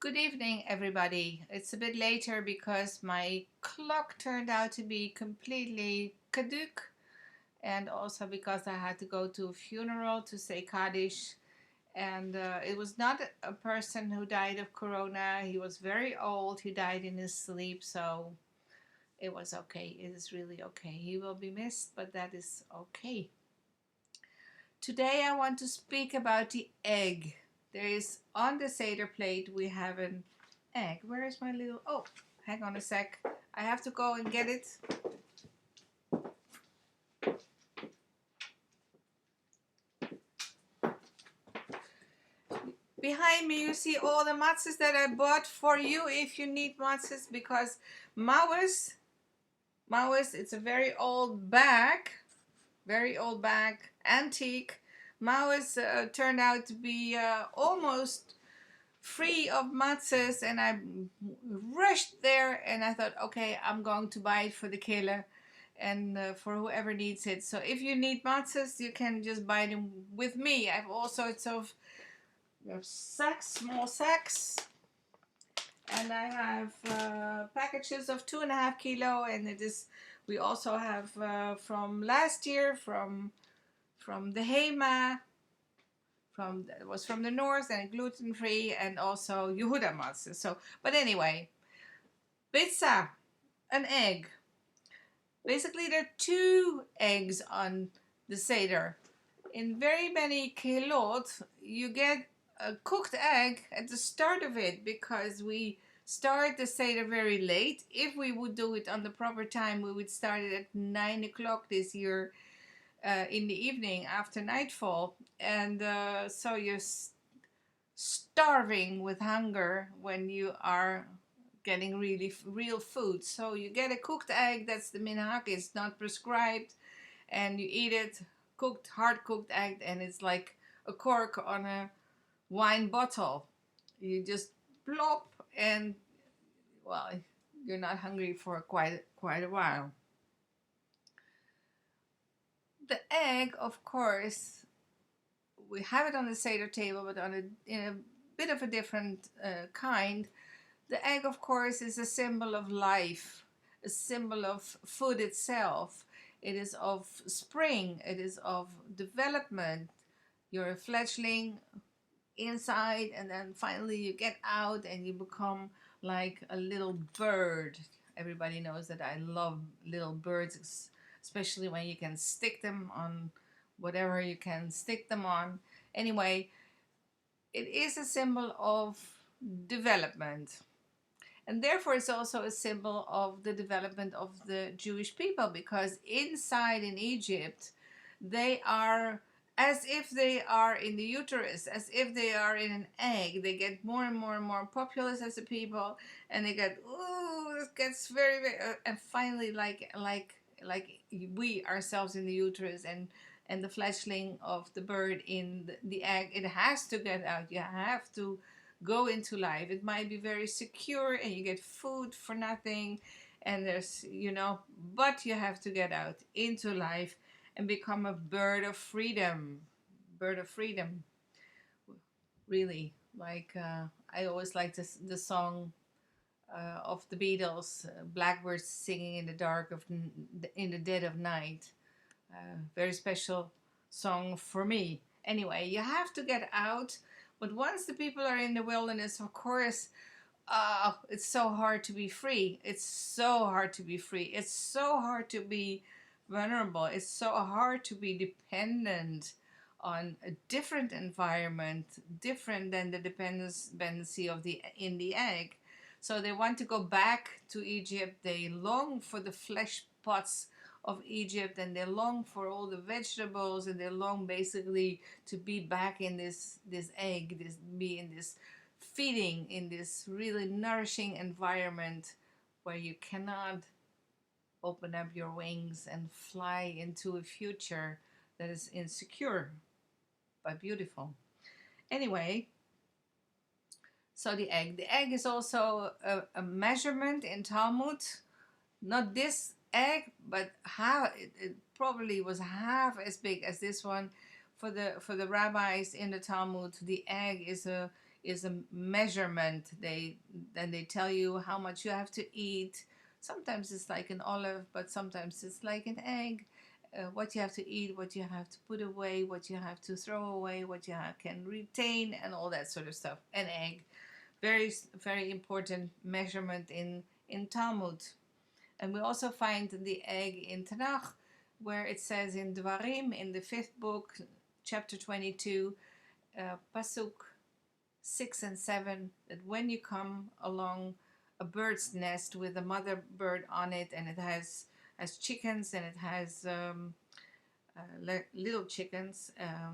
Good evening, everybody. It's a bit later because my clock turned out to be completely kaduk, and also because I had to go to a funeral to say Kaddish. And it was not a person who died of corona. He was very old. He died in his sleep, so it was okay. It is really okay. He will be missed, but that is okay. Today I want to speak about the egg. There is on the seder plate we have an egg. Where is my little... Oh, hang on a sec. I have to go and get it. Behind me you see all the matzahs that I bought for you if you need matzahs, because Maues, it's a very old bag, antique. Maues turned out to be almost free of matzahs, and I rushed there and I thought, okay, I'm going to buy it for the killer and for whoever needs it. So if you need matzahs, you can just buy them with me. I have all sorts of sacks, small sacks, and I have packages of 2.5 kilo, and it is. We also have from last year from the Hema, it was from the north and gluten free, and also Yehuda matzah. So, but anyway, Beitza, an egg. Basically, there are two eggs on the seder. In very many kilot, you get a cooked egg at the start of it, because we start the seder very late. If we would do it on the proper time, we would start it at 9 o'clock this year in the evening after nightfall. And so you're starving with hunger when you are getting really real food. So you get a cooked egg. That's the minhag. It's not prescribed, and you eat it cooked, hard cooked egg, and it's like a cork on a wine bottle. You just plop, and well, you're not hungry for quite a while. The egg, of course, we have it on the seder table, but in a bit of a different kind. The egg, of course, is a symbol of life, a symbol of food itself. It is of spring, it is of development. You're a fledgling inside, and then finally you get out and you become like a little bird. Everybody knows that I love little birds, especially when you can stick them on whatever you can stick them on. Anyway, it is a symbol of development. And therefore, it's also a symbol of the development of the Jewish people, because inside in Egypt, they are as if they are in the uterus, as if they are in an egg. They get more and more and more populous as a people, and they get, ooh, it gets very, very, and finally, like we ourselves in the uterus, and the fledgling of the bird in the egg, it has to get out. You have to go into life. It might be very secure and you get food for nothing, and there's, but you have to get out into life and become a bird of freedom. Bird of freedom. Really. Like, I always like the song of the Beatles, Blackbirds Singing in the Dark in the Dead of Night. Very special song for me. Anyway, you have to get out. But once the people are in the wilderness, of course, it's so hard to be free. It's so hard to be free. It's so hard to be vulnerable. It's so hard to be dependent on a different environment, different than the dependency of in the egg. So they want to go back to Egypt. They long for the flesh pots of Egypt, and they long for all the vegetables, and they long basically to be back in this egg, be in this feeding, in this really nourishing environment where you cannot open up your wings and fly into a future that is insecure but beautiful. Anyway, so the egg is also a measurement in Talmud. Not this egg, but it probably was half as big as this one. For the rabbis in the Talmud, the egg is a measurement. They tell you how much you have to eat. Sometimes it's like an olive, but sometimes it's like an egg. What you have to eat, what you have to put away, what you have to throw away, what you can retain, and all that sort of stuff. An egg, very important measurement in Talmud. And we also find the egg in Tanakh, where it says in Dvarim, in the fifth book, chapter 22, pasuk 6 and 7, that when you come along a bird's nest with a mother bird on it, and it has chickens, and it has little chickens,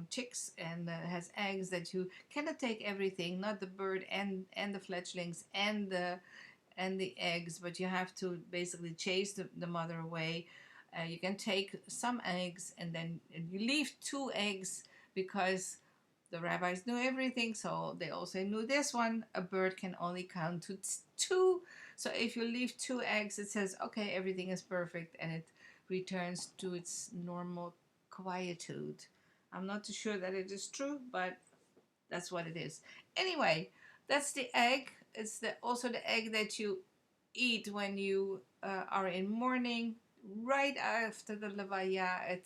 chicks, and has eggs, that you cannot take everything, not the bird and the fledglings and the eggs, but you have to basically chase the mother away. You can take some eggs, and then you leave 2 eggs, because the rabbis knew everything, so they also knew this one. A bird can only count to 2. So if you leave 2 eggs, it says, okay, everything is perfect, and it returns to its normal quietude. I'm not too sure that it is true, but that's what it is. Anyway, that's the egg. It's also the egg that you eat when you are in mourning, right after the levaya,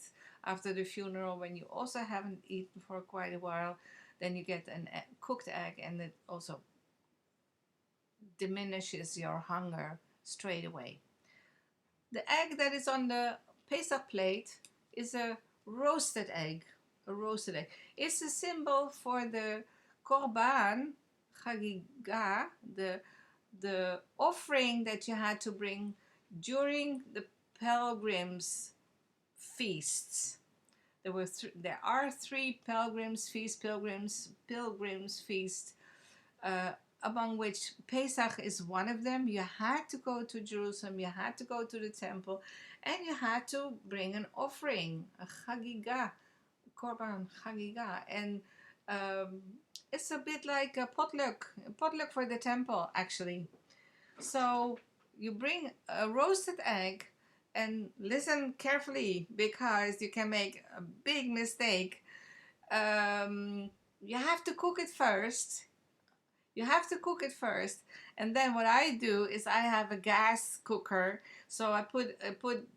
after the funeral, when you also haven't eaten for quite a while. Then you get a cooked egg, and it also diminishes your hunger straight away. The egg that is on the Pesach plate is a roasted egg. A roasted egg. It's a symbol for the korban chagiga, the offering that you had to bring during the pilgrims' feasts. There are 3 pilgrims feast, among which Pesach is one of them. You had to go to Jerusalem, you had to go to the temple, and you had to bring an offering, a chagiga, korban chagiga, and it's a bit like a potluck for the temple, actually. So you bring a roasted egg, and listen carefully, because you can make a big mistake. You have to cook it first. And then what I do is I have a gas cooker, so I put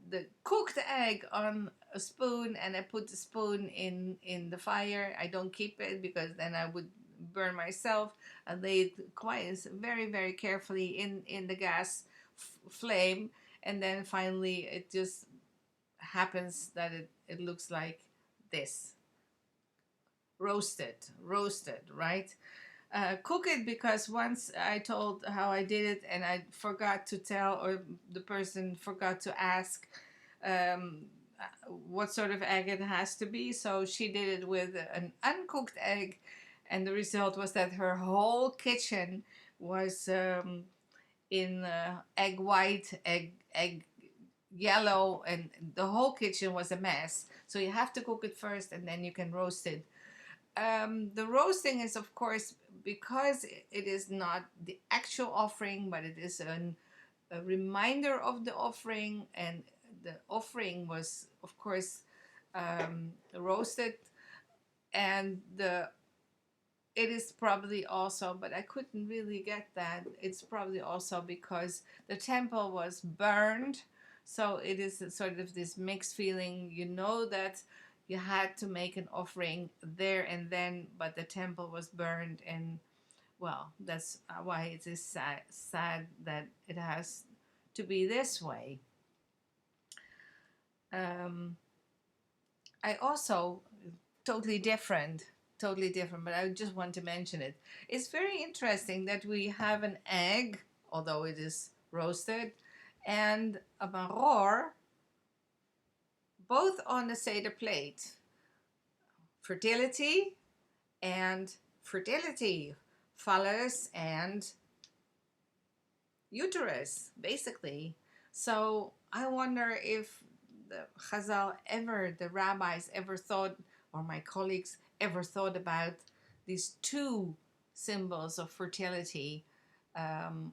the cooked egg on a spoon, and I put the spoon in the fire. I don't keep it, because then I would burn myself. I lay it quite very, very carefully in the gas flame, and then finally it just happens that it looks like this. Roasted, right? Cook it, because once I told how I did it, and I forgot to tell, or the person forgot to ask um, what sort of egg it has to be. So she did it with an uncooked egg, and the result was that her whole kitchen was in egg white, egg yellow, and the whole kitchen was a mess. So you have to cook it first, and then you can roast it. The roasting is, of course, because it is not the actual offering, but it is a reminder of the offering, and the offering was, of course, roasted, and it is probably also, but I couldn't really get that. It's probably also because the temple was burned, so it is sort of this mixed feeling. You know that you had to make an offering there and then, but the temple was burned, and well, that's why it is sad that it has to be this way. Um, I also totally different, but I just want to mention it. It's very interesting that we have an egg, although it is roasted, and a maror, both on the seder plate. Fertility and fertility, phallus and uterus, basically. So I wonder if the rabbis ever thought, or my colleagues ever thought about these 2 symbols of fertility on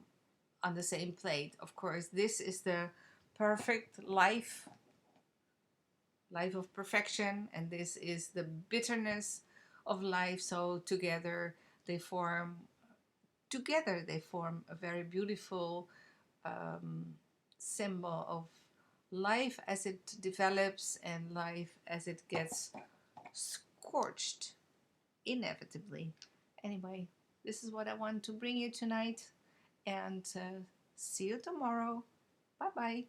the same plate. Of course, this is the perfect life of perfection, and this is the bitterness of life. So together they form together, they form a very beautiful um, symbol of life as it develops and life as it gets scorched inevitably. Anyway, this is what I want to bring you tonight, and see you tomorrow. Bye bye.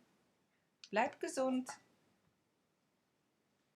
Bleib gesund.